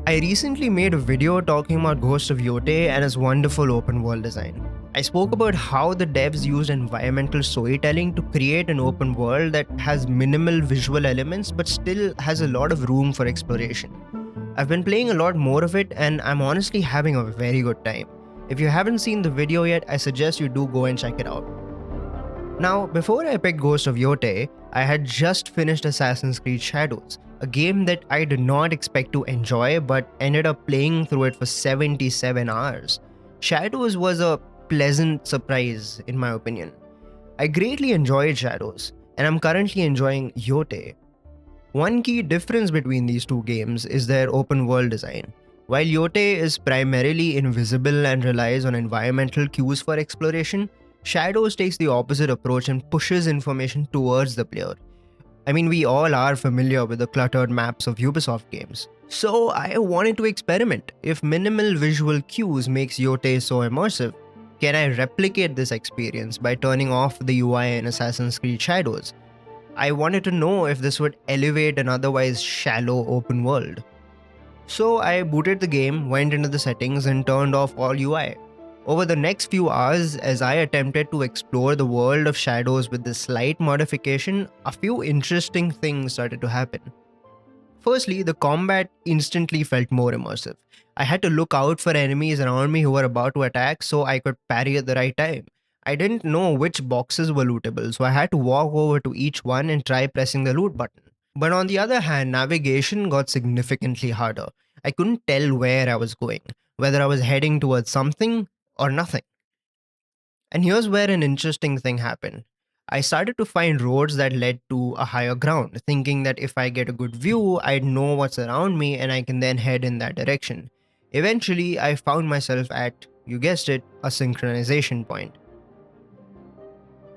I recently made a video talking about Ghost of Yotei and its wonderful open world design. I spoke about how the devs used environmental storytelling to create an open world that has minimal visual elements but still has a lot of room for exploration. I've been playing a lot more of it and I'm honestly having a very good time. If you haven't seen the video yet, I suggest you do go and check it out. Now, before I picked Ghost of Yotei, I had just finished Assassin's Creed Shadows, a game that I did not expect to enjoy but ended up playing through it for 77 hours. Shadows was a pleasant surprise, in my opinion. I greatly enjoyed Shadows, and I'm currently enjoying Yotei. One key difference between these two games is their open world design. While Yotei is primarily invisible and relies on environmental cues for exploration, Shadows takes the opposite approach and pushes information towards the player. I mean, we all are familiar with the cluttered maps of Ubisoft games. So I wanted to experiment. If minimal visual cues makes Yotei so immersive, can I replicate this experience by turning off the UI in Assassin's Creed Shadows? I wanted to know if this would elevate an otherwise shallow open world. So I booted the game, went into the settings and turned off all UI. Over the next few hours, as I attempted to explore the world of Shadows with this slight modification, a few interesting things started to happen. Firstly, the combat instantly felt more immersive. I had to look out for enemies around me who were about to attack so I could parry at the right time. I didn't know which boxes were lootable, so I had to walk over to each one and try pressing the loot button. But on the other hand, navigation got significantly harder. I couldn't tell where I was going, whether I was heading towards something or nothing. And here's where an interesting thing happened. I started to find roads that led to a higher ground, thinking that if I get a good view, I'd know what's around me and I can then head in that direction. Eventually, I found myself at, you guessed it, a synchronization point.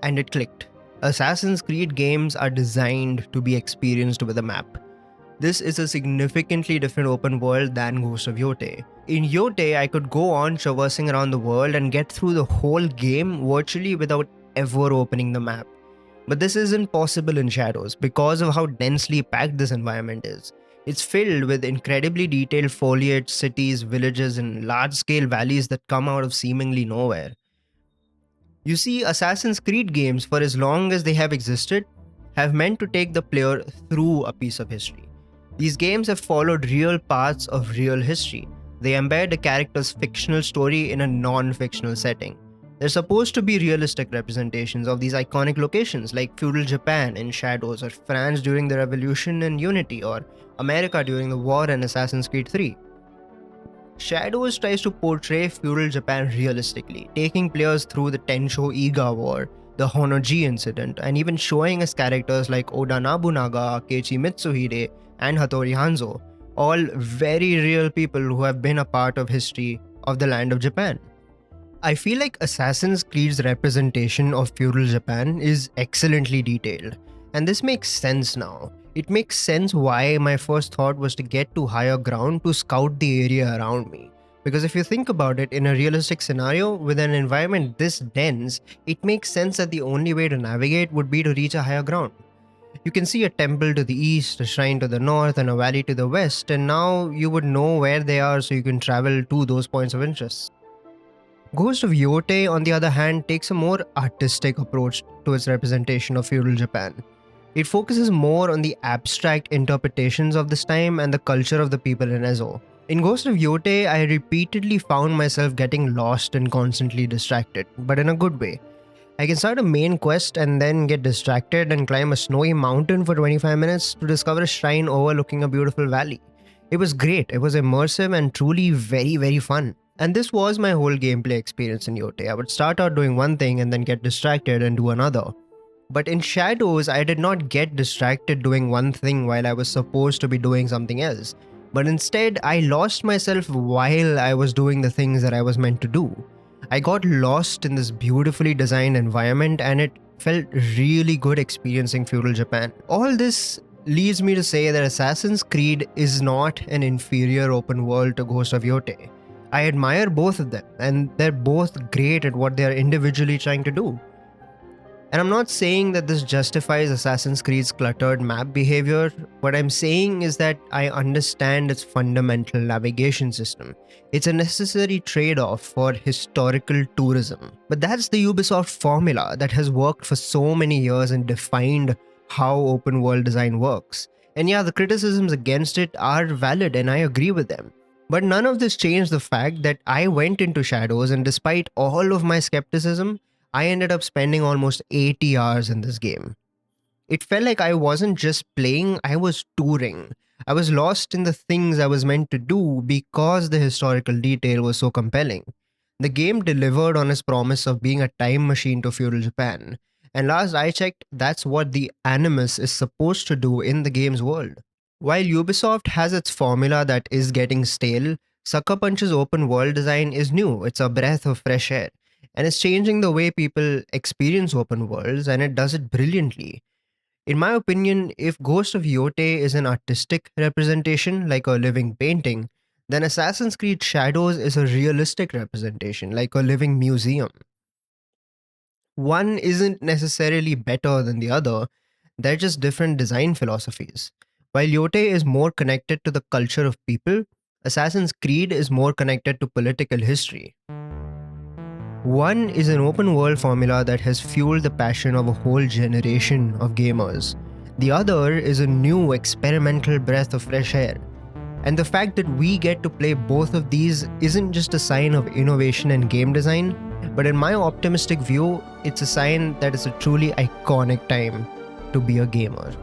And it clicked. Assassin's Creed games are designed to be experienced with a map. This is a significantly different open world than Ghost of Yotei. In Yotei, I could go on traversing around the world and get through the whole game virtually without ever opening the map. But this isn't possible in Shadows because of how densely packed this environment is. It's filled with incredibly detailed foliage, cities, villages, and large-scale valleys that come out of seemingly nowhere. You see, Assassin's Creed games, for as long as they have existed, have meant to take the player through a piece of history. These games have followed real paths of real history. They embed a character's fictional story in a non-fictional setting. They're supposed to be realistic representations of these iconic locations like feudal Japan in Shadows, or France during the Revolution in Unity, or America during the war in Assassin's Creed 3. Shadows tries to portray feudal Japan realistically, taking players through the Tensho Iga War, the Honoji incident, and even showing us characters like Oda Nobunaga, Keiichi Mitsuhide, and Hattori Hanzo, all very real people who have been a part of history of the land of Japan. I feel like Assassin's Creed's representation of feudal Japan is excellently detailed, and this makes sense now. It makes sense why my first thought was to get to higher ground to scout the area around me. Because if you think about it, in a realistic scenario with an environment this dense, it makes sense that the only way to navigate would be to reach a higher ground. You can see a temple to the east, a shrine to the north, and a valley to the west, and now you would know where they are so you can travel to those points of interest. Ghost of Yotei, on the other hand, takes a more artistic approach to its representation of feudal Japan. It focuses more on the abstract interpretations of this time and the culture of the people in Ezo. In Ghost of Yotei, I repeatedly found myself getting lost and constantly distracted, but in a good way. I can start a main quest and then get distracted and climb a snowy mountain for 25 minutes to discover a shrine overlooking a beautiful valley. It was great, it was immersive and truly very fun. And this was my whole gameplay experience in Yotei. I would start out doing one thing and then get distracted and do another. But in Shadows, I did not get distracted doing one thing while I was supposed to be doing something else. But instead, I lost myself while I was doing the things that I was meant to do. I got lost in this beautifully designed environment and it felt really good experiencing feudal Japan. All this leads me to say that Assassin's Creed is not an inferior open world to Ghost of Yotei. I admire both of them and they're both great at what they're individually trying to do. And I'm not saying that this justifies Assassin's Creed's cluttered map behavior. What I'm saying is that I understand its fundamental navigation system. It's a necessary trade off for historical tourism. But that's the Ubisoft formula that has worked for so many years and defined how open world design works. And yeah, the criticisms against it are valid and I agree with them. But none of this changed the fact that I went into Shadows, and despite all of my skepticism, I ended up spending almost 80 hours in this game. It felt like I wasn't just playing, I was touring. I was lost in the things I was meant to do because the historical detail was so compelling. The game delivered on its promise of being a time machine to feudal Japan. And last I checked, that's what the Animus is supposed to do in the game's world. While Ubisoft has its formula that is getting stale, Sucker Punch's open world design is new. It's a breath of fresh air. And it's changing the way people experience open worlds, and it does it brilliantly. In my opinion, if Ghost of Yotei is an artistic representation, like a living painting, then Assassin's Creed Shadows is a realistic representation, like a living museum. One isn't necessarily better than the other, they're just different design philosophies. While Yotei is more connected to the culture of people, Assassin's Creed is more connected to political history. One is an open world formula that has fueled the passion of a whole generation of gamers. The other is a new experimental breath of fresh air. And the fact that we get to play both of these isn't just a sign of innovation in game design, but in my optimistic view, it's a sign that it's a truly iconic time to be a gamer.